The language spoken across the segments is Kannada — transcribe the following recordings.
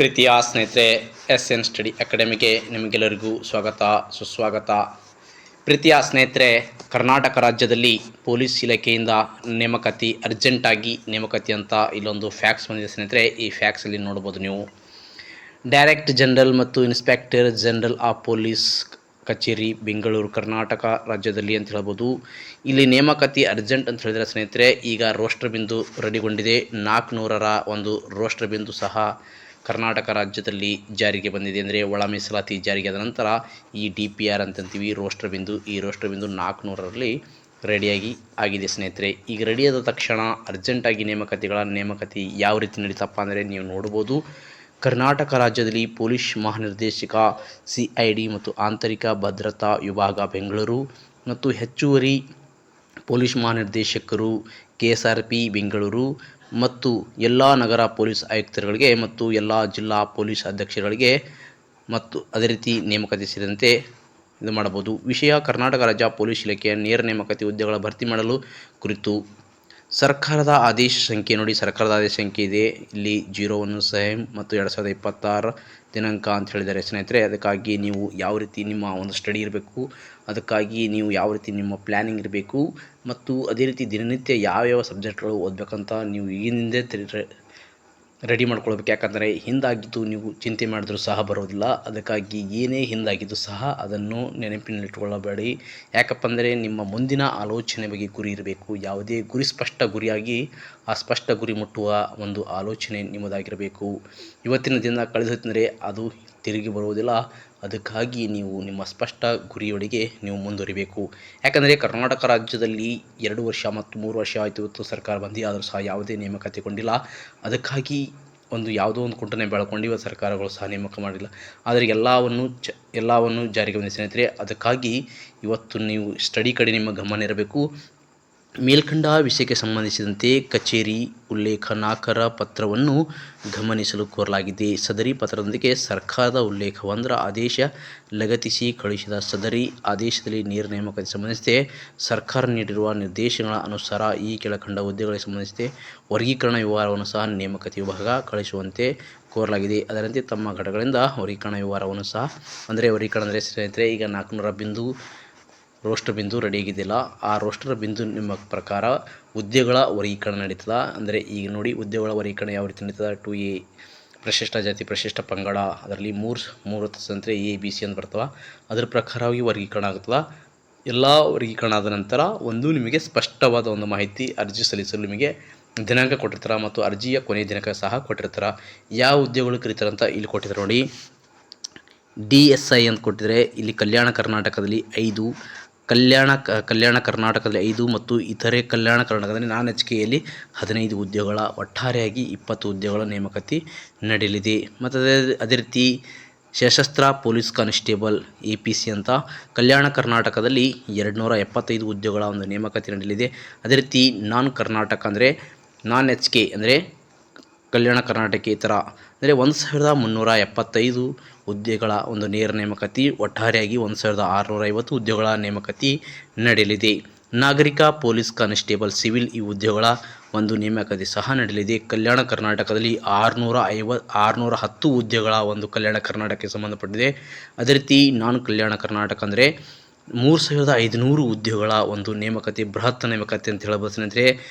ಪ್ರೀತಿಯ ಸ್ನೇಹಿತರೆ, SN ಸ್ಟಡಿ ಅಕಾಡೆಮಿಗೆ ನಿಮಗೆಲ್ಲರಿಗೂ ಸ್ವಾಗತ ಸುಸ್ವಾಗತ. ಪ್ರೀತಿಯ ಸ್ನೇಹಿತರೆ, ಕರ್ನಾಟಕ ರಾಜ್ಯದಲ್ಲಿ ಪೊಲೀಸ್ ಇಲಾಖೆಯಿಂದ ನೇಮಕಾತಿ ಅರ್ಜೆಂಟಾಗಿ ನೇಮಕಾತಿ ಅಂತ ಇಲ್ಲೊಂದು ಫ್ಯಾಕ್ಸ್ ಬಂದಿದೆ ಸ್ನೇಹಿತರೆ. ಈ ಫ್ಯಾಕ್ಸಲ್ಲಿ ನೋಡ್ಬೋದು ನೀವು. ಡೈರೆಕ್ಟ್ ಜನರಲ್ ಮತ್ತು ಇನ್ಸ್ಪೆಕ್ಟರ್ ಜನರಲ್ ಆಫ್ ಪೊಲೀಸ್ ಕಚೇರಿ ಬೆಂಗಳೂರು ಕರ್ನಾಟಕ ರಾಜ್ಯದಲ್ಲಿ ಅಂತ ಹೇಳ್ಬೋದು. ಇಲ್ಲಿ ನೇಮಕಾತಿ ಅರ್ಜೆಂಟ್ ಅಂತ ಹೇಳಿದರೆ ಸ್ನೇಹಿತರೆ, ಈಗ ರೋಸ್ಟರ್ ಬಿಂದು ರೆಡಿಗೊಂಡಿದೆ. 400ರ ಒಂದು ರೋಸ್ಟರ್ ಬಿಂದು ಸಹ ಕರ್ನಾಟಕ ರಾಜ್ಯದಲ್ಲಿ ಜಾರಿಗೆ ಬಂದಿದೆ. ಅಂದರೆ ಒಳ ಮೀಸಲಾತಿ ಜಾರಿಗೆ ಆದ ನಂತರ ಈ DPR ಅಂತಂತೀವಿ ರೋಸ್ಟರ್ ಬಿಂದು. ಈ ರೋಸ್ಟರ್ ಬಿಂದು 400ರಲ್ಲಿ ರೆಡಿಯಾಗಿ ಆಗಿದೆ ಸ್ನೇಹಿತರೆ. ಈಗ ರೆಡಿಯಾದ ತಕ್ಷಣ ಅರ್ಜೆಂಟಾಗಿ ನೇಮಕಾತಿ ಯಾವ ರೀತಿ ನಡೀತಪ್ಪ ಅಂದರೆ ನೀವು ನೋಡ್ಬೋದು. ಕರ್ನಾಟಕ ರಾಜ್ಯದಲ್ಲಿ ಪೊಲೀಸ್ ಮಹಾನಿರ್ದೇಶಕ CID ಮತ್ತು ಆಂತರಿಕ ಭದ್ರತಾ ವಿಭಾಗ ಬೆಂಗಳೂರು ಮತ್ತು ಹೆಚ್ಚುವರಿ ಪೊಲೀಸ್ ಮಹಾನಿರ್ದೇಶಕರು KSRP ಬೆಂಗಳೂರು ಮತ್ತು ಎಲ್ಲ ನಗರ ಪೊಲೀಸ್ ಆಯುಕ್ತರುಗಳಿಗೆ ಮತ್ತು ಎಲ್ಲ ಜಿಲ್ಲಾ ಪೊಲೀಸ್ ಅಧೀಕ್ಷಕರಿಗೆ ಮತ್ತು ಅದೇ ರೀತಿ ನೇಮಕಾತಿ ಸೇರಿದಂತೆ ಇದು ಮಾಡಬಹುದು. ವಿಷಯ: ಕರ್ನಾಟಕ ರಾಜ್ಯ ಪೊಲೀಸ್ ಇಲಾಖೆಯ ನೇರ ನೇಮಕಾತಿ ಹುದ್ದೆಗಳ ಭರ್ತಿ ಮಾಡಲು ಕುರಿತು ಸರ್ಕಾರದ ಆದೇಶ ಸಂಖ್ಯೆ ನೋಡಿ. ಸರ್ಕಾರದ ಆದೇಶ ಸಂಖ್ಯೆ ಇದೆ ಇಲ್ಲಿ 01 ಮತ್ತು 2026 ದಿನಾಂಕ ಅಂತ ಹೇಳಿದ್ದಾರೆ ಸ್ನೇಹಿತರೆ. ಅದಕ್ಕಾಗಿ ನೀವು ಯಾವ ರೀತಿ ನಿಮ್ಮ ಒಂದು ಸ್ಟಡಿ ಇರಬೇಕು, ಅದಕ್ಕಾಗಿ ನೀವು ಯಾವ ರೀತಿ ನಿಮ್ಮ ಪ್ಲ್ಯಾನಿಂಗ್ ಇರಬೇಕು ಮತ್ತು ಅದೇ ರೀತಿ ದಿನನಿತ್ಯ ಯಾವ್ಯಾವ ಸಬ್ಜೆಕ್ಟ್ಗಳು ಓದಬೇಕಂತ ನೀವು ಈಗಿನಿಂದೇ ರೆಡಿ ಮಾಡ್ಕೊಳ್ಬೇಕು. ಯಾಕಂದರೆ ಹಿಂದಾಗಿದ್ದು ನೀವು ಚಿಂತೆ ಮಾಡಿದ್ರೂ ಸಹ ಬರೋದಿಲ್ಲ. ಅದಕ್ಕಾಗಿ ಏನೇ ಹಿಂದಾಗಿದ್ದು ಸಹ ಅದನ್ನು ನೆನಪಿನಲ್ಲಿಟ್ಕೊಳ್ಳಬೇಡಿ. ಯಾಕಪ್ಪ ಅಂದರೆ ನಿಮ್ಮ ಮುಂದಿನ ಆಲೋಚನೆ ಬಗ್ಗೆ ಗುರಿ ಇರಬೇಕು. ಯಾವುದೇ ಗುರಿ ಸ್ಪಷ್ಟ ಗುರಿಯಾಗಿ ಆ ಸ್ಪಷ್ಟ ಗುರಿ ಮುಟ್ಟುವ ಒಂದು ಆಲೋಚನೆ ನಿಮ್ಮದಾಗಿರಬೇಕು. ಇವತ್ತಿನ ದಿನ ಕಳೆದೋಯ್ತಂದರೆ ಅದು ತಿರುಗಿ ಬರುವುದಿಲ್ಲ. ಅದಕ್ಕಾಗಿ ನೀವು ನಿಮ್ಮ ಸ್ಪಷ್ಟ ಗುರಿಯೊಳಗೆ ನೀವು ಮುಂದುವರಿಬೇಕು. ಯಾಕಂದರೆ ಕರ್ನಾಟಕ ರಾಜ್ಯದಲ್ಲಿ 2 ವರ್ಷ ಮತ್ತು 3 ವರ್ಷ ಆಯಿತು ಇವತ್ತು ಸರ್ಕಾರ ಬಂದು, ಆದರೂ ಸಹ ಯಾವುದೇ ನೇಮಕಾತಿಗೊಂಡಿಲ್ಲ. ಅದಕ್ಕಾಗಿ ಯಾವುದೋ ಒಂದು ಕುಂಟನೆ ಬೆಳ್ಕೊಂಡು ಇವತ್ತು ಸರ್ಕಾರಗಳು ಸಹ ನೇಮಕ ಮಾಡಿಲ್ಲ. ಆದರೆ ಎಲ್ಲವನ್ನು ಜಾರಿಗೆ ಬಂದಿದೆ ಸ್ನೇಹಿತರೆ. ಅದಕ್ಕಾಗಿ ಇವತ್ತು ನೀವು ಸ್ಟಡಿ ಕಡೆ ನಿಮ್ಮ ಗಮನ ಇರಬೇಕು. ಮೇಲ್ಕಂಡ ವಿಷಯಕ್ಕೆ ಸಂಬಂಧಿಸಿದಂತೆ ಕಚೇರಿ ಉಲ್ಲೇಖನಾಕರ ಪತ್ರವನ್ನು ಗಮನಿಸಲು ಕೋರಲಾಗಿದೆ. ಸದರಿ ಪತ್ರದೊಂದಿಗೆ ಸರ್ಕಾರದ ಉಲ್ಲೇಖ ಆದೇಶ ಲಗತ್ತಿಸಿ ಕಳುಹಿಸಿದ ಸದರಿ ಆದೇಶದಲ್ಲಿ ನೇರ ನೇಮಕಾತಿ ಸಂಬಂಧಿಸಿದೆ ಸರ್ಕಾರ ನೀಡಿರುವ ನಿರ್ದೇಶನಗಳ ಅನುಸಾರ ಈ ಕೆಳಕಂಡ ಹುದ್ದೆಗಳಿಗೆ ಸಂಬಂಧಿಸಿದೆ ವರ್ಗೀಕರಣ ವಿವರವನ್ನು ಸಹ ನೇಮಕಾತಿ ವಿಭಾಗ ಕಳುಹಿಸುವಂತೆ ಕೋರಲಾಗಿದೆ. ಅದರಂತೆ ತಮ್ಮ ಘಟಕಗಳಿಂದ ವರ್ಗೀಕರಣ ವಿವರವನ್ನು ಸಹ ವರ್ಗೀಕರಣ ಅಂದರೆ ಸ್ನೇಹಿತರೆ, ಈಗ 400 ಬಿಂದು ರೋಸ್ಟರ್ ಬಿಂದು ರೆಡಿಯಾಗಿದೆಯಲ್ಲ, ಆ ರೋಸ್ಟರ್ ಬಿಂದು ನಿಮ್ಮ ಪ್ರಕಾರ ಹುದ್ದೆಗಳ ವರ್ಗೀಕರಣ ನಡೀತದ. ಅಂದರೆ ಈಗ ನೋಡಿ, ಹುದ್ದೆಗಳ ವರ್ಗೀಕರಣ ಯಾವ ರೀತಿ ನಡೀತದ. 2A ಪರಿಶಿಷ್ಟ ಜಾತಿ ಪರಿಶಿಷ್ಟ ಪಂಗಡ, ಅದರಲ್ಲಿ ಮೂರು ಅಂದರೆ ABC ಅಂತ ಬರ್ತವೆ. ಅದರ ಪ್ರಕಾರವಾಗಿ ವರ್ಗೀಕರಣ ಆಗ್ತದೆ. ಎಲ್ಲ ವರ್ಗೀಕರಣ ಆದ ನಂತರ ನಿಮಗೆ ಸ್ಪಷ್ಟವಾದ ಒಂದು ಮಾಹಿತಿ ಅರ್ಜಿ ಸಲ್ಲಿಸಲು ನಿಮಗೆ ದಿನಾಂಕ ಕೊಟ್ಟಿರ್ತಾರೆ ಮತ್ತು ಅರ್ಜಿಯ ಕೊನೆಯ ದಿನಾಂಕ ಸಹ ಕೊಟ್ಟಿರ್ತಾರೆ. ಯಾವ ಹುದ್ದೆಗಳು ಕರೀತಾರೆ ಅಂತ ಇಲ್ಲಿ ಕೊಟ್ಟಿದ್ದಾರೆ ನೋಡಿ. DSI ಅಂತ ಕೊಟ್ಟಿದ್ದಾರೆ. ಇಲ್ಲಿ ಕಲ್ಯಾಣ ಕರ್ನಾಟಕದಲ್ಲಿ 5, ಕಲ್ಯಾಣ ಕರ್ನಾಟಕದಲ್ಲಿ 5 ಮತ್ತು ಇತರೆ ಕಲ್ಯಾಣ ಕರ್ನಾಟಕದಲ್ಲಿ non-HKಯಲ್ಲಿ 15 ಹುದ್ದೆಗಳ ಒಟ್ಟಾರೆಯಾಗಿ 20 ಹುದ್ದೆಗಳ ನೇಮಕಾತಿ ನಡೆಯಲಿದೆ. ಮತ್ತು ಅದೇ ರೀತಿ ಸಶಸ್ತ್ರ ಪೊಲೀಸ್ ಕಾನ್ಸ್ಟೇಬಲ್ APC ಅಂತ ಕಲ್ಯಾಣ ಕರ್ನಾಟಕದಲ್ಲಿ 275 ಹುದ್ದೆಗಳ ಒಂದು ನೇಮಕಾತಿ ನಡೆಯಲಿದೆ. ಅದೇ ರೀತಿ ಕರ್ನಾಟಕ ಅಂದರೆ non-HK ಅಂದರೆ ಕಲ್ಯಾಣ ಕರ್ನಾಟಕೇತರ ಅಂದರೆ 1375 ಹುದ್ದೆಗಳ ಒಂದು ನೇರ ನೇಮಕಾತಿ, ಒಟ್ಟಾರೆಯಾಗಿ 1650 ಹುದ್ದೆಗಳ ನೇಮಕಾತಿ ನಡೆಯಲಿದೆ. ನಾಗರಿಕ ಪೊಲೀಸ್ ಕಾನ್ಸ್ಟೇಬಲ್ ಸಿವಿಲ್ ಈ ಹುದ್ದೆಗಳ ಒಂದು ನೇಮಕಾತಿ ಸಹ ನಡೆಯಲಿದೆ. ಕಲ್ಯಾಣ ಕರ್ನಾಟಕದಲ್ಲಿ 610 ಹುದ್ದೆಗಳ ಒಂದು ಕಲ್ಯಾಣ ಕರ್ನಾಟಕಕ್ಕೆ ಸಂಬಂಧಪಟ್ಟಿದೆ. ಅದೇ ರೀತಿ ಕಲ್ಯಾಣ ಕರ್ನಾಟಕ ಅಂದರೆ 3500 ಹುದ್ದೆಗಳ ಒಂದು ನೇಮಕಾತಿ, ಬೃಹತ್ ನೇಮಕಾತಿ ಅಂತ ಹೇಳ್ಬೋದು ಸ್ನೇಹಿತರೆ.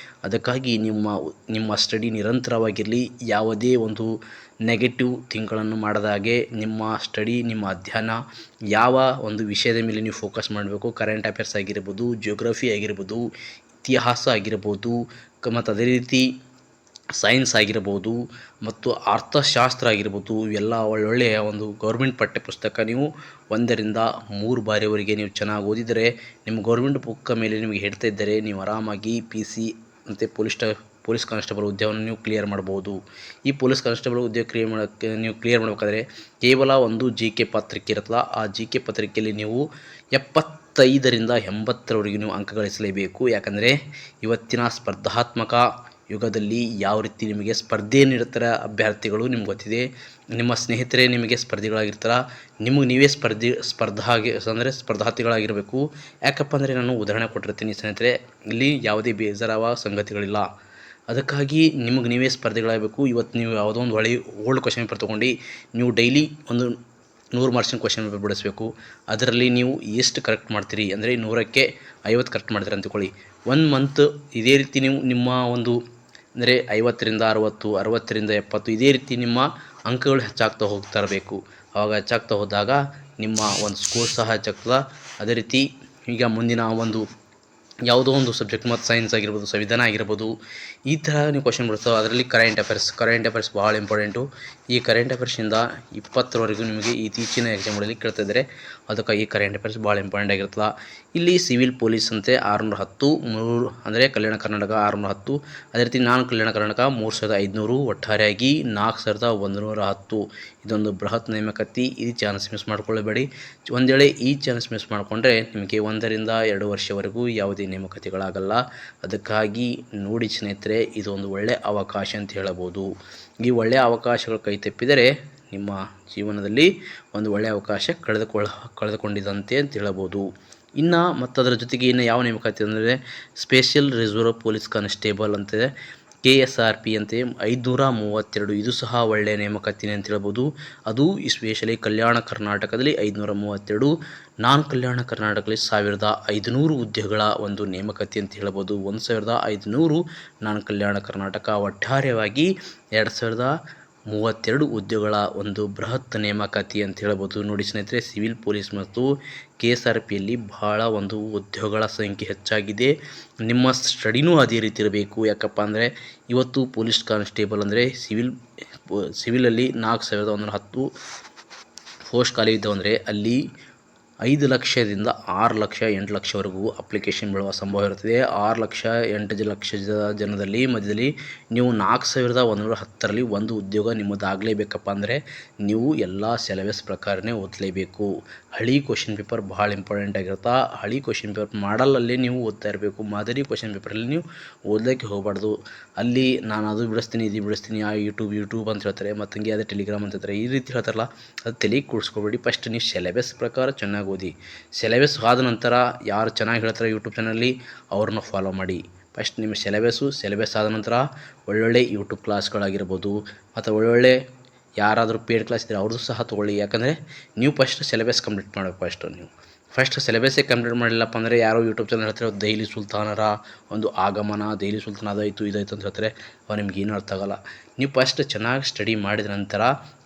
ಅದಕ್ಕಾಗಿ ನಿಮ್ಮ ಸ್ಟಡಿ ನಿರಂತರವಾಗಿರಲಿ. ಯಾವುದೇ ಒಂದು ನೆಗೆಟಿವ್ ಥಿಂಕ್ಗಳನ್ನು ಮಾಡದ ಹಾಗೆ ನಿಮ್ಮ ಸ್ಟಡಿ, ನಿಮ್ಮ ಅಧ್ಯಯನ ಯಾವ ಒಂದು ವಿಷಯದ ಮೇಲೆ ನೀವು ಫೋಕಸ್ ಮಾಡಬೇಕು. ಕರೆಂಟ್ ಅಫೇರ್ಸ್ ಆಗಿರ್ಬೋದು, ಜಿಯೋಗ್ರಫಿ ಆಗಿರ್ಬೋದು, ಇತಿಹಾಸ ಆಗಿರ್ಬೋದು, ಮತ್ತು ಅದೇ ರೀತಿ ಸೈನ್ಸ್ ಆಗಿರ್ಬೋದು ಮತ್ತು ಅರ್ಥಶಾಸ್ತ್ರ ಆಗಿರ್ಬೋದು. ಇವೆಲ್ಲ ಒಳ್ಳೊಳ್ಳೆಯ ಒಂದು ಗೌರ್ಮೆಂಟ್ ಪಠ್ಯಪುಸ್ತಕ ನೀವು 1 ರಿಂದ 3 ಬಾರಿವರೆಗೆ ನೀವು ಚೆನ್ನಾಗಿ ಓದಿದರೆ, ನಿಮ್ಮ ಗೌರ್ಮೆಂಟ್ ಬುಕ್ ಮೇಲೆ ನಿಮಗೆ ಹೇಳ್ತಾ ಇದ್ದರೆ ನೀವು ಆರಾಮಾಗಿ PC ಮತ್ತು ಪೊಲೀಸ್ ಕಾನ್ಸ್ಟೇಬಲ್ ಹುದ್ದೆಯನ್ನು ನೀವು ಕ್ಲಿಯರ್ ಮಾಡ್ಬೋದು. ಈ ಪೊಲೀಸ್ ಕಾನ್ಸ್ಟೇಬಲ್ ಹುದ್ದೆ ನೀವು ಕ್ಲಿಯರ್ ಮಾಡಬೇಕಾದ್ರೆ ಕೇವಲ ಒಂದು GK ಪತ್ರಿಕೆ ಇರ್ತದೆ. ಆ GK ಪತ್ರಿಕೆಯಲ್ಲಿ ನೀವು 75 ರಿಂದ 80ರವರೆಗೆ ನೀವು ಅಂಕ ಗಳಿಸಲೇಬೇಕು. ಯಾಕಂದರೆ ಇವತ್ತಿನ ಸ್ಪರ್ಧಾತ್ಮಕ ಯುಗದಲ್ಲಿ ಯಾವ ರೀತಿ ನಿಮಗೆ ಸ್ಪರ್ಧೆ ನೀಡುತ್ತಾರೆ ಅಭ್ಯರ್ಥಿಗಳು ನಿಮ್ಗೆ ಗೊತ್ತಿದೆ. ನಿಮ್ಮ ಸ್ನೇಹಿತರೇ ನಿಮಗೆ ಸ್ಪರ್ಧಿಗಳಾಗಿರ್ತಾರೆ. ನಿಮಗೆ ನೀವೇ ಸ್ಪರ್ಧಾರ್ಥಿಗಳಾಗಿರಬೇಕು. ಯಾಕಪ್ಪ ಅಂದರೆ ನಾನು ಉದಾಹರಣೆ ಕೊಟ್ಟಿರ್ತೀನಿ ಸ್ನೇಹಿತರೆ, ಇಲ್ಲಿ ಯಾವುದೇ ಬೇಜಾರಾವ ಸಂಗತಿಗಳಿಲ್ಲ. ಅದಕ್ಕಾಗಿ ನಿಮಗೆ ನೀವೇ ಸ್ಪರ್ಧೆಗಳಾಗಬೇಕು. ಇವತ್ತು ನೀವು ಯಾವುದೋ ಒಂದು ಒಳ್ಳೆಯ ಓಲ್ಡ್ ಕ್ವೆಶ್ಚನ್ ಪೇಪರ್ ತೊಗೊಂಡು ನೀವು ಡೈಲಿ ಒಂದು 100 ಮಾರ್ಕ್ಸಿನ ಕ್ವೆಶ್ಚನ್ ಪೇಪರ್ ಬಿಡಿಸ್ಬೇಕು. ಅದರಲ್ಲಿ ನೀವು ಎಷ್ಟು ಕರೆಕ್ಟ್ ಮಾಡ್ತೀರಿ ಅಂದರೆ 100ಕ್ಕೆ 50 ಕರೆಕ್ಟ್ ಮಾಡ್ತೀರಿ ಅಂತ ತಿಳ್ಕೊಳ್ಳಿ. 1 ಮಂತ್ ಇದೇ ರೀತಿ ನೀವು ನಿಮ್ಮ ಒಂದು ಅಂದರೆ 50ರಿಂದ 60, 60ರಿಂದ 70 ಇದೇ ರೀತಿ ನಿಮ್ಮ ಅಂಕಗಳು ಹೆಚ್ಚಾಗ್ತಾ ಹೋಗ್ತಾ ಇರಬೇಕು. ಆವಾಗ ಹೆಚ್ಚಾಗ್ತಾ ಹೋದಾಗ ನಿಮ್ಮ ಒಂದು ಸ್ಕೋರ್ ಸಹ ಹೆಚ್ಚಾಗ್ತದೆ. ಅದೇ ರೀತಿ ಈಗ ಮುಂದಿನ ಒಂದು ಯಾವುದೋ ಒಂದು ಸಬ್ಜೆಕ್ಟ್ ಮತ್ತು ಸೈನ್ಸ್ ಆಗಿರ್ಬೋದು, ಸಂವಿಧಾನ ಆಗಿರ್ಬೋದು, ಈ ಥರ ನೀವು ಕ್ವೆಶ್ಚನ್ ಬಿಡ್ತಾವೆ. ಅದರಲ್ಲಿ ಕರೆಂಟ್ ಅಫೇರ್ಸ್ ಭಾಳ ಇಂಪಾರ್ಟೆಂಟು. ಈ ಕರೆಂಟ್ ಅಫೇರ್ಸಿಂದ 20ರವರೆಗೂ ನಿಮಗೆ ಇತ್ತೀಚಿನ ಎಕ್ಸಾಮ್ಗಳಲ್ಲಿ ಕೇಳ್ತಾಯಿದ್ದಾರೆ. ಅದಕ್ಕಾಗಿ ಕರೆಂಟ್ ಅಫೇರ್ಸ್ ಭಾಳ ಇಂಪಾರ್ಟೆಂಟ್ ಆಗಿರ್ತದೆ. ಇಲ್ಲಿ ಸಿವಿಲ್ ಪೊಲೀಸ್ ಅಂತೆ 610, 3 ಅಂದರೆ ಕಲ್ಯಾಣ ಕರ್ನಾಟಕ 610, ಅದೇ ರೀತಿ ನಾನ್ ಕಲ್ಯಾಣ ಕರ್ನಾಟಕ 3500, ಒಟ್ಟಾರೆಯಾಗಿ 4110. ಇದೊಂದು ಬೃಹತ್ ನೇಮಕಾತಿ. ಈ ಚಾನ್ಸ್ ಮಿಸ್ ಮಾಡ್ಕೊಳ್ಳಬೇಡಿ. ಒಂದು ವೇಳೆ ಈ ಚಾನ್ಸ್ ಮಿಸ್ ಮಾಡಿಕೊಂಡ್ರೆ ನಿಮಗೆ 1 ರಿಂದ 2 ವರ್ಷವರೆಗೂ ಯಾವುದೇ ನೇಮಕಾತಿಗಳಾಗಲ್ಲ. ಅದಕ್ಕಾಗಿ ನೋಡಿ ಸ್ನೇಹಿತರೆ, ಇದೊಂದು ಒಳ್ಳೆಯ ಅವಕಾಶ ಅಂತ ಹೇಳಬಹುದು. ಈ ಒಳ್ಳೆಯ ಅವಕಾಶಗಳು ಕೈ ತಪ್ಪಿದರೆ ನಿಮ್ಮ ಜೀವನದಲ್ಲಿ ಒಂದು ಒಳ್ಳೆಯ ಅವಕಾಶ ಕಳೆದುಕೊಂಡಿದಂತೆ ಅಂತ ಹೇಳಬಹುದು. ಇನ್ನು ಅದರ ಜೊತೆಗೆ ಇನ್ನು ಯಾವ ನೇಮಕಾತಿ ಅಂದರೆ ಸ್ಪೆಷಲ್ ರಿಸರ್ವ್ ಪೊಲೀಸ್ ಕಾನ್ಸ್ಟೇಬಲ್ ಅಂತಿದೆ, KSRP ಅಂತೆ 532. ಇದು ಸಹ ಒಳ್ಳೆಯ ನೇಮಕಾತಿನೇ ಅಂತ ಹೇಳ್ಬೋದು. ಅದು ಎಸ್ಪೆಷಲಿ ಕಲ್ಯಾಣ ಕರ್ನಾಟಕದಲ್ಲಿ 532, ನಾನ್ ಕಲ್ಯಾಣ ಕರ್ನಾಟಕದಲ್ಲಿ 1500 ಹುದ್ದೆಗಳ ಒಂದು ನೇಮಕಾತಿ ಅಂತ ಹೇಳ್ಬೋದು. 1500 ನಾನ್ ಕಲ್ಯಾಣ ಕರ್ನಾಟಕ, ಒಟ್ಟಾರೆಯಾಗಿ 2032 ಹುದ್ದೆಗಳ ಒಂದು ಬೃಹತ್ ನೇಮಕಾತಿ ಅಂತ ಹೇಳ್ಬೋದು. ನೋಡಿ ಸ್ನೇಹಿತರೆ, ಸಿವಿಲ್ ಪೊಲೀಸ್ ಮತ್ತು KSRPಯಲ್ಲಿ ಬಹಳ ಒಂದು ಹುದ್ದೆಗಳ ಸಂಖ್ಯೆ ಹೆಚ್ಚಾಗಿದೆ. ನಿಮ್ಮ ಸ್ಟಡಿನೂ ಅದೇ ರೀತಿ ಇರಬೇಕು. ಯಾಕಪ್ಪ ಅಂದರೆ ಇವತ್ತು ಪೊಲೀಸ್ ಕಾನ್ಸ್ಟೇಬಲ್ ಅಂದರೆ ಸಿವಿಲಲ್ಲಿ 4110 ಪೋಸ್ಟ್ ಖಾಲಿ ಇದ್ದಾವೆ. ಅಂದರೆ ಅಲ್ಲಿ 5 ಲಕ್ಷದಿಂದ 6 ಲಕ್ಷ 8 ಲಕ್ಷವರೆಗೂ ಅಪ್ಲಿಕೇಶನ್ ಬೀಳುವ ಸಂಭವ ಇರುತ್ತದೆ. 6 ಲಕ್ಷ 8 ಲಕ್ಷ ಜನದಲ್ಲಿ ಮಧ್ಯದಲ್ಲಿ ನೀವು 4110ರಲ್ಲಿ ಒಂದು ಉದ್ಯೋಗ ನಿಮ್ಮದಾಗಲೇಬೇಕಪ್ಪ ಅಂದರೆ ನೀವು ಎಲ್ಲ ಸಿಲೆಬಸ್ ಪ್ರಕಾರನೇ ಓದಲೇಬೇಕು. ಹಳಿ ಕ್ವೆಶ್ಚನ್ ಪೇಪರ್ ಭಾಳ ಇಂಪಾರ್ಟೆಂಟ್ ಆಗಿರುತ್ತೆ. ಹಳಿ ಕ್ವೆಶ್ಚನ್ ಪೇಪರ್ ಮಾಡಲಲ್ಲೇ ನೀವು ಓದ್ತಾ ಇರಬೇಕು. ಮಾದರಿ ಕ್ವೆಶ್ಚನ್ ಪೇಪರಲ್ಲಿ ನೀವು ಓದಲಿಕ್ಕೆ ಹೋಗಬಾರ್ದು. ಅಲ್ಲಿ ನಾನು ಅದು ಬಿಡಿಸ್ತೀನಿ, ಇದು ಬಿಡಿಸ್ತೀನಿ, ಆ ಯೂಟ್ಯೂಬ್ ಅಂತ ಹೇಳ್ತಾರೆ, ಮತ್ತು ಹಂಗೆ ಅದೇ ಟೆಲಿಗ್ರಾಮ್ ಅಂತ ಹೇಳ್ತಾರೆ, ಈ ರೀತಿ ಹೇಳ್ತಾರಲ್ಲ, ಅದು ತಲೆಗೆ ಕೂಡಿಸ್ಕೊಬೇಡಿ. ಫಸ್ಟ್ ನೀವು ಸಿಲೆಬಸ್ ಪ್ರಕಾರ ಚೆನ್ನಾಗಿ ಓದಿ. ಸಿಲೆಬಸ್ ಆದ ನಂತರ ಯಾರು ಚೆನ್ನಾಗಿ ಹೇಳ್ತಾರೆ ಯೂಟ್ಯೂಬ್ ಚಾನಲ್ಲಿ ಅವ್ರನ್ನ ಫಾಲೋ ಮಾಡಿ. ಫಸ್ಟ್ ನಿಮ್ಮ ಸಿಲೆಬಸ್ ಆದ ನಂತರ ಒಳ್ಳೊಳ್ಳೆ ಯೂಟ್ಯೂಬ್ ಕ್ಲಾಸ್ಗಳಾಗಿರ್ಬೋದು, ಮತ್ತು ಒಳ್ಳೊಳ್ಳೆ ಯಾರಾದರೂ ಪೇಯ್ಡ್ ಕ್ಲಾಸ್ ಇದ್ದರೆ ಅವ್ರದ್ದು ಸಹ ತೊಗೊಳ್ಳಿ. ಯಾಕಂದರೆ ನೀವು ಫಸ್ಟ್ ಸಿಲೆಬಸ್ ಕಂಪ್ಲೀಟ್ ಮಾಡಬೇಕು. ಫಸ್ಟ್ ಸಿಲೆಬಸ್ಸೇ ಕಂಪ್ಲೀಟ್ ಮಾಡಿಲ್ಲಪ್ಪ ಅಂದರೆ ಯಾರೋ ಯೂಟ್ಯೂಬ್ ಚಾನಲ್ ಹೇಳ್ತಾರೆ ದೆಹಲಿ ಸುಲ್ತಾನರ ಒಂದು ಆಗಮನ, ದೆಹಲಿ ಸುಲ್ತಾನ ಅದಾಯಿತು ಇದಾಯಿತು ಅಂತ ಹೇಳ್ತಾರೆ. ಅವ ನಿಮ್ಗೇನು ಅರ್ಥ ಆಗೋಲ್ಲ. ನೀವು ಫಸ್ಟ್ ಚೆನ್ನಾಗಿ ಸ್ಟಡಿ ಮಾಡಿದ ನಂತರ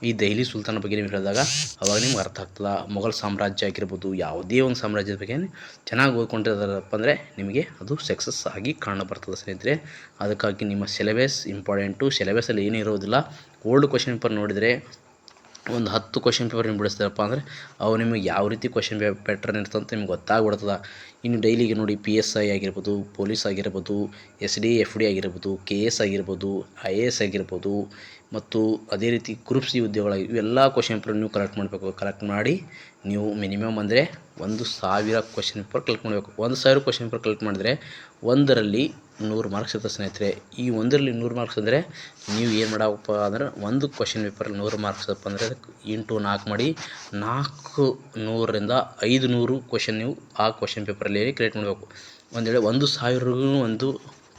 ಈ ದೆಹಲಿ ಸುಲ್ತಾನ ಬಗ್ಗೆ ನೀವು ಹೇಳಿದಾಗ ಅವಾಗ ನಿಮ್ಗೆ ಅರ್ಥ ಆಗ್ತದೆ. ಮೊಘಲ್ ಸಾಮ್ರಾಜ್ಯ ಆಗಿರ್ಬೋದು, ಯಾವುದೇ ಒಂದು ಸಾಮ್ರಾಜ್ಯದ ಬಗ್ಗೆ ಚೆನ್ನಾಗಿ ಓದ್ಕೊಂಡಿರೋದಪ್ಪ ಅಂದರೆ ನಿಮಗೆ ಅದು ಸಕ್ಸಸ್ ಆಗಿ ಕಾಣಬರ್ತದೆ ಸ್ನೇಹಿತರೆ. ಅದಕ್ಕಾಗಿ ನಿಮ್ಮ ಸಿಲೆಬಸ್ ಇಂಪಾರ್ಟೆಂಟು. ಸಿಲೆಬಸ್ಸಲ್ಲಿ ಏನೂ ಇರೋದಿಲ್ಲ. ಓಲ್ಡ್ ಕ್ವೆಶ್ಚನ್ ಪೇಪರ್ ನೋಡಿದರೆ ಒಂದು 10 ಕ್ವೆಶ್ಚನ್ ಪೇಪರ್ ನೀವು ಬಿಡಿಸ್ತಾರಪ್ಪ ಅಂದರೆ ಅವು ನಿಮಗೆ ಯಾವ ರೀತಿ ಕ್ವೆಶ್ಚನ್ ಪ್ಯಾಟ್ರನ್ ಇರ್ತಂತ ನಿಮ್ಗೆ ಗೊತ್ತಾಗ್ಬಿಡ್ತದೆ. ಇನ್ನು ಡೈಲಿಗೆ ನೋಡಿ PSI ಆಗಿರ್ಬೋದು, ಪೊಲೀಸ್ ಆಗಿರ್ಬೋದು, SD FD ಆಗಿರ್ಬೋದು, KS ಆಗಿರ್ಬೋದು, IAS ಆಗಿರ್ಬೋದು, ಮತ್ತು ಅದೇ ರೀತಿ ಗ್ರೂಪ್ C ಹುದ್ದೆಗಳಾಗಿ ಇವೆಲ್ಲ ಕ್ವೆಶ್ಚನ್ ಪೇಪರ್ ನೀವು ಕಲೆಕ್ಟ್ ಮಾಡಬೇಕು. ಕಲೆಕ್ಟ್ ಮಾಡಿ ನೀವು ಮಿನಿಮಮ್ ಅಂದರೆ 1000 ಕ್ವೆಶ್ಚನ್ ಪೇಪರ್ ಕಲೆಕ್ಟ್ ಮಾಡಬೇಕು. 1000 ಕ್ವೆಶ್ಚನ್ ಪೇಪರ್ ಕಲೆಕ್ಟ್ ಮಾಡಿದರೆ ಒಂದರಲ್ಲಿ 100 ಮಾರ್ಕ್ಸ್ ಇರ್ತದೆ ಸ್ನೇಹಿತರೆ. ಈ ಒಂದರಲ್ಲಿ 100 ಮಾರ್ಕ್ಸ್ ಅಂದರೆ ನೀವು ಏನು ಮಾಡಬೇಕಪ್ಪ ಅಂದ್ರೆ ಒಂದು ಕ್ವೆಶ್ಚನ್ ಪೇಪರಲ್ಲಿ 100 ಮಾರ್ಕ್ಸ್ ಅಪ್ಪ ಅಂದರೆ ಅದಕ್ಕೆ ಇಂಟು 4 ಮಾಡಿ 400ರಿಂದ 500 ಕ್ವೆಶ್ಚನ್ ನೀವು ಆ ಕ್ವೆಶ್ಚನ್ ಪೇಪರಲ್ಲಿ ಕ್ರಿಯೇಟ್ ಮಾಡಬೇಕು. ಒಂದು ವೇಳೆ 1000ಗೂ ಒಂದು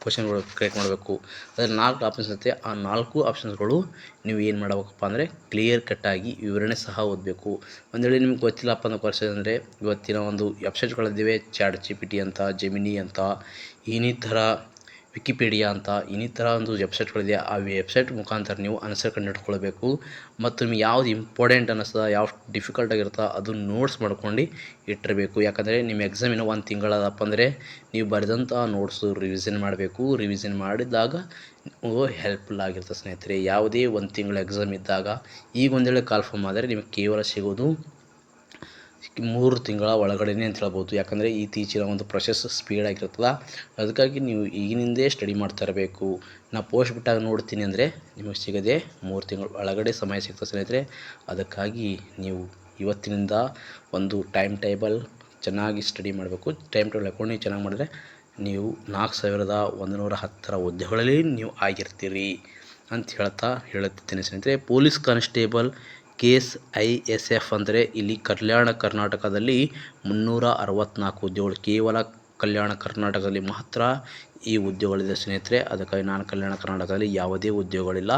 ಕ್ವೆಶ್ಚನ್ಗಳು ಕ್ರಿಯೇಟ್ ಮಾಡಬೇಕು. ಅದರಲ್ಲಿ 4 ಆಪ್ಷನ್ಸ್ ಇರುತ್ತೆ. ಆ 4 ಆಪ್ಷನ್ಸ್ಗಳು ನೀವು ಏನು ಮಾಡಬೇಕಪ್ಪ ಅಂದರೆ ಕ್ಲಿಯರ್ ಕಟ್ಟಾಗಿ ವಿವರಣೆ ಸಹ ಓದಬೇಕು. ಒಂದು ವೇಳೆ ನಿಮ್ಗೆ ಗೊತ್ತಿಲ್ಲಪ್ಪ ಅನ್ನೋ ಕ್ವಶನ್ ಅಂದರೆ ಇವತ್ತಿನ ಒಂದು ವೆಬ್ಸೈಟ್ಗಳಿದ್ದಾವೆ, ChatGPT ಅಂತ, ಜೆಮಿನಿ ಅಂತ, ಇನ್ನಿತರ ವಿಕಿಪೀಡಿಯಾ ಅಂತ, ಇನ್ನಿತರ ಒಂದು ವೆಬ್ಸೈಟ್ಗಳಿದೆ. ಆ ವೆಬ್ಸೈಟ್ ಮುಖಾಂತರ ನೀವು ಆನ್ಸರ್ ಕಂಡುಹಿಡ್ಕೊಳ್ಬೇಕು. ಮತ್ತು ನಿಮ್ಗೆ ಯಾವ್ದು ಇಂಪಾರ್ಟೆಂಟ್ ಅನ್ನಿಸ್ತದೆ, ಯಾವ ಡಿಫಿಕಲ್ಟ್ ಆಗಿರುತ್ತೋ ಅದು ನೋಟ್ಸ್ ಮಾಡ್ಕೊಂಡು ಇಟ್ಟಿರಬೇಕು. ಯಾಕಂದರೆ ನಿಮ್ಮ ಎಕ್ಸಾಮ್ ಇನ್ನೂ 1 ತಿಂಗಳದಪ್ಪ ಅಂದರೆ ನೀವು ಬರೆದಂಥ ನೋಟ್ಸು ರಿವಿಷನ್ ಮಾಡಬೇಕು. ರಿವಿಷನ್ ಮಾಡಿದಾಗ ಹೆಲ್ಪ್ಫುಲ್ ಆಗಿರ್ತದೆ ಸ್ನೇಹಿತರೆ. ಯಾವುದೇ 1 ತಿಂಗಳ ಎಕ್ಸಾಮ್ ಇದ್ದಾಗ ಈಗ ಒಂದು ವೇಳೆ ಕಾಲ್ಫಾರ್ಮ್ ಆದರೆ ನಿಮಗೆ ಕೇವಲ ಸಿಗೋದು 3 ತಿಂಗಳ ಒಳಗಡೆನೇ ಅಂತ ಹೇಳ್ಬೋದು. ಯಾಕಂದರೆ ಇತ್ತೀಚಿನ ಒಂದು ಪ್ರೊಸೆಸ್ ಸ್ಪೀಡ್ ಆಗಿರ್ತದೆ. ಅದಕ್ಕಾಗಿ ನೀವು ಈಗಿನಿಂದೇ ಸ್ಟಡಿ ಮಾಡ್ತಾ ಇರಬೇಕು. ನಾ ಪೋಸ್ಟ್ ಬಿಟ್ಟಾಗ ನೋಡ್ತೀನಿ ಅಂದರೆ ನಿಮಗೆ ಸಿಗದೆ 3 ತಿಂಗಳ ಒಳಗಡೆ ಸಮಯ ಸಿಗ್ತದೆ ಸ್ನೇಹಿತರೆ. ಅದಕ್ಕಾಗಿ ನೀವು ಇವತ್ತಿನಿಂದ ಒಂದು ಟೈಮ್ ಟೇಬಲ್ ಚೆನ್ನಾಗಿ ಸ್ಟಡಿ ಮಾಡಬೇಕು. ಟೈಮ್ ಟೇಬಲ್ ಹಾಕ್ಕೊಂಡು ನೀವು ಚೆನ್ನಾಗಿ ಮಾಡಿದ್ರೆ ನೀವು 4110 ಹುದ್ದೆಗಳಲ್ಲಿ ನೀವು ಆಗಿರ್ತೀರಿ ಅಂತ ಹೇಳುತ್ತಿದ್ದೇನೆ ಸ್ನೇಹಿತರೆ. ಪೊಲೀಸ್ ಕಾನ್ಸ್ಟೇಬಲ್ KSISF ಅಂದರೆ ಇಲ್ಲಿ ಕಲ್ಯಾಣ ಕರ್ನಾಟಕದಲ್ಲಿ 364 ಹುದ್ದೆಗಳು. ಕೇವಲ ಕಲ್ಯಾಣ ಕರ್ನಾಟಕದಲ್ಲಿ ಮಾತ್ರ ಈ ಉದ್ಯೋಗಗಳಿದೆ ಸ್ನೇಹಿತರೆ. ಅದಕ್ಕಾಗಿ ನಾನು ಕಲ್ಯಾಣ ಕರ್ನಾಟಕದಲ್ಲಿ ಯಾವುದೇ ಉದ್ಯೋಗಗಳಿಲ್ಲ.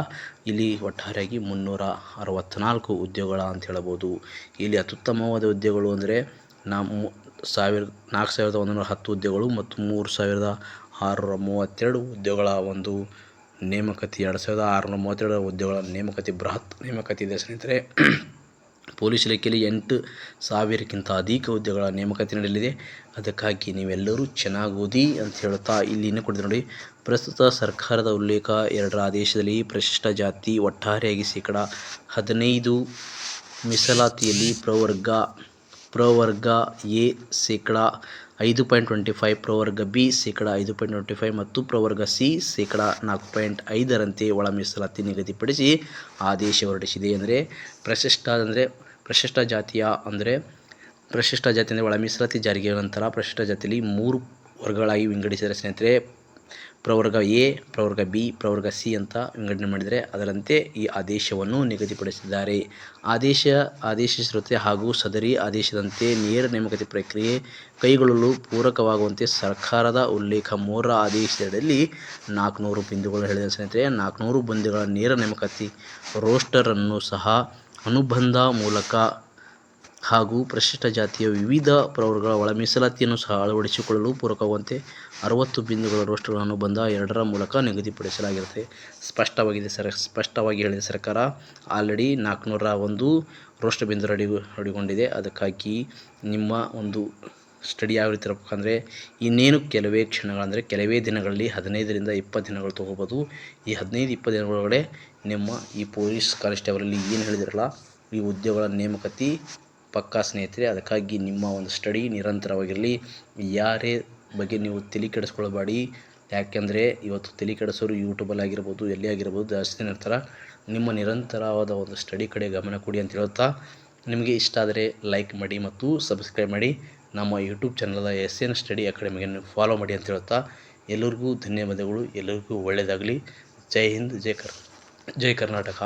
ಇಲ್ಲಿ ಒಟ್ಟಾರೆಯಾಗಿ 364 ಉದ್ಯೋಗಗಳ ಅಂತ ಹೇಳ್ಬೋದು. ಇಲ್ಲಿ ಅತ್ಯುತ್ತಮವಾದ ಉದ್ಯೋಗಗಳು ಅಂದರೆ 4110 ಉದ್ಯೋಗಗಳು ಮತ್ತು 3632 ಉದ್ಯೋಗಗಳ ಒಂದು ನೇಮಕಾತಿ, 2632 ಉದ್ಯೋಗಗಳ ನೇಮಕಾತಿ, ಬೃಹತ್ ನೇಮಕಾತಿ ಇದೆ ಸ್ನೇಹಿತರೆ. ಪೊಲೀಸ್ ಇಲಾಖೆಯಲ್ಲಿ 8000ಕ್ಕಿಂತ ಅಧಿಕ ಹುದ್ದೆಗಳ ನೇಮಕಾತಿ ನಡೆಯಲಿದೆ. ಅದಕ್ಕಾಗಿ ನೀವೆಲ್ಲರೂ ಚೆನ್ನಾಗಿ ಓದಿ ಅಂತ ಹೇಳುತ್ತಾ ಇಲ್ಲಿ ಇನ್ನೂ ಕೊಡ್ತೀನಿ ನೋಡಿ. ಪ್ರಸ್ತುತ ಸರ್ಕಾರದ ಉಲ್ಲೇಖ 2ರ ಆದೇಶದಲ್ಲಿ ಪರಿಶಿಷ್ಟ ಜಾತಿ ಒಟ್ಟಾರೆಯಾಗಿ ಶೇಕಡ 15 ಮೀಸಲಾತಿಯಲ್ಲಿ ಪ್ರವರ್ಗ ಎ ಶೇಕಡ 5.25, ಪ್ರವರ್ಗ ಬಿ ಶೇಕಡ 5.25 ಮತ್ತು ಪ್ರವರ್ಗ ಸಿ ಶೇಕಡ 4.5ರಂತೆ ಒಳ ಮೀಸಲಾತಿ ನಿಗದಿಪಡಿಸಿ ಆದೇಶ ಹೊರಡಿಸಿದೆ. ಅಂದರೆ ಪರಿಶಿಷ್ಟ ಜಾತಿಯ ಒಳ ಮೀಸಲಾತಿ ಜಾರಿಗೆ ನಂತರ ಪರಿಶಿಷ್ಟ ಜಾತಿಯಲ್ಲಿ 3 ವರ್ಗಗಳಾಗಿ ವಿಂಗಡಿಸಿದರೆ ಸ್ನೇಹಿತರೆ. ಪ್ರವರ್ಗ ಎ, ಪ್ರವರ್ಗ ಬಿ, ಪ್ರವರ್ಗ ಸಿ ಅಂತ ವಿಂಗಡಣೆ ಮಾಡಿದರೆ ಅದರಂತೆ ಈ ಆದೇಶವನ್ನು ನಿಗದಿಪಡಿಸಿದ್ದಾರೆ. ಆದೇಶಿಸಿರುತ್ತೆ ಹಾಗೂ ಸದರಿ ಆದೇಶದಂತೆ ನೇರ ನೇಮಕಾತಿ ಪ್ರಕ್ರಿಯೆ ಕೈಗೊಳ್ಳಲು ಪೂರಕವಾಗುವಂತೆ ಸರ್ಕಾರದ ಉಲ್ಲೇಖ 3ರ ಆದೇಶದಲ್ಲಿ 400 ಬಿಂದುಗಳು ಹೇಳಿದ ಸ್ನೇಹಿತರೆ. 400 ಬಿಂದುಗಳ ನೇರ ನೇಮಕಾತಿ ರೋಸ್ಟರ್ ಅನ್ನು ಸಹ ಅನುಬಂಧ ಮೂಲಕ ಹಾಗೂ ಪರಿಶಿಷ್ಟ ಜಾತಿಯ ವಿವಿಧ ಪ್ರವರ್ಗಗಳ ಒಳ ಮೀಸಲಾತಿಯನ್ನು ಸಹ ಅಳವಡಿಸಿಕೊಳ್ಳಲು ಪೂರಕವಾಗುವಂತೆ 60 ಬಿಂದುಗಳ ರೋಸ್ಟರ್ ಅನುಬಂಧ 2ರ ಮೂಲಕ ನಿಗದಿಪಡಿಸಲಾಗಿರುತ್ತೆ. ಸ್ಪಷ್ಟವಾಗಿ ಹೇಳಿದ ಸರ್ಕಾರ. ಆಲ್ರೆಡಿ 401 ರೋಸ್ಟರ್ ಬಿಂದು ರೆಡಿಗೊಂಡಿದೆ. ಅದಕ್ಕಾಗಿ ನಿಮ್ಮ ಒಂದು ಸ್ಟಡಿ ಯಾವ ರೀತಿ ಇರಬೇಕಂದ್ರೆ ಇನ್ನೇನು ಕೆಲವೇ ದಿನಗಳಲ್ಲಿ 15ರಿಂದ 20 ದಿನಗಳು ತೊಗೋಬೋದು. ಈ 15-20 ದಿನಗಳೊಳಗಡೆ ನಿಮ್ಮ ಈ ಪೊಲೀಸ್ ಕಾನ್ಸ್ಟೇಬಲಲ್ಲಿ ಏನು ಹೇಳಿದಿರಲ್ಲ ಈ ಉದ್ಯೋಗಗಳ ನೇಮಕಾತಿ ಪಕ್ಕಾ ಸ್ನೇಹಿತರೆ. ಅದಕ್ಕಾಗಿ ನಿಮ್ಮ ಒಂದು ಸ್ಟಡಿ ನಿರಂತರವಾಗಿರಲಿ. ಯಾರೇ ಬಗ್ಗೆ ನೀವು ತಲೆ ಕೆಡಿಸ್ಕೊಳ್ಬೇಡಿ. ಯಾಕೆಂದರೆ ಇವತ್ತು ತಲೆ ಕೆಡಿಸೋರು ಯೂಟ್ಯೂಬಲ್ಲಿ ಆಗಿರ್ಬೋದು, ಎಲ್ಲಿ ಆಗಿರ್ಬೋದು ಜಾಸ್ತಿ ಜನ ಇರ್ತಾರೆ. ನಿಮ್ಮ ನಿರಂತರವಾದ ಒಂದು ಸ್ಟಡಿ ಕಡೆ ಗಮನ ಕೊಡಿ ಅಂತ ಹೇಳ್ತಾ, ನಿಮಗೆ ಇಷ್ಟ ಆದರೆ ಲೈಕ್ ಮಾಡಿ ಮತ್ತು ಸಬ್ಸ್ಕ್ರೈಬ್ ಮಾಡಿ. ನಮ್ಮ ಯೂಟ್ಯೂಬ್ ಚಾನಲ್ SN ಸ್ಟಡಿ ಅಕಾಡೆಮಿಯನ್ನು ಫಾಲೋ ಮಾಡಿ ಅಂತ ಹೇಳ್ತಾ ಎಲ್ಲರಿಗೂ ಧನ್ಯವಾದಗಳು. ಎಲ್ಲರಿಗೂ ಒಳ್ಳೆಯದಾಗಲಿ. ಜೈ ಹಿಂದ್, ಜೈ ಕರ್ನಾಟಕ.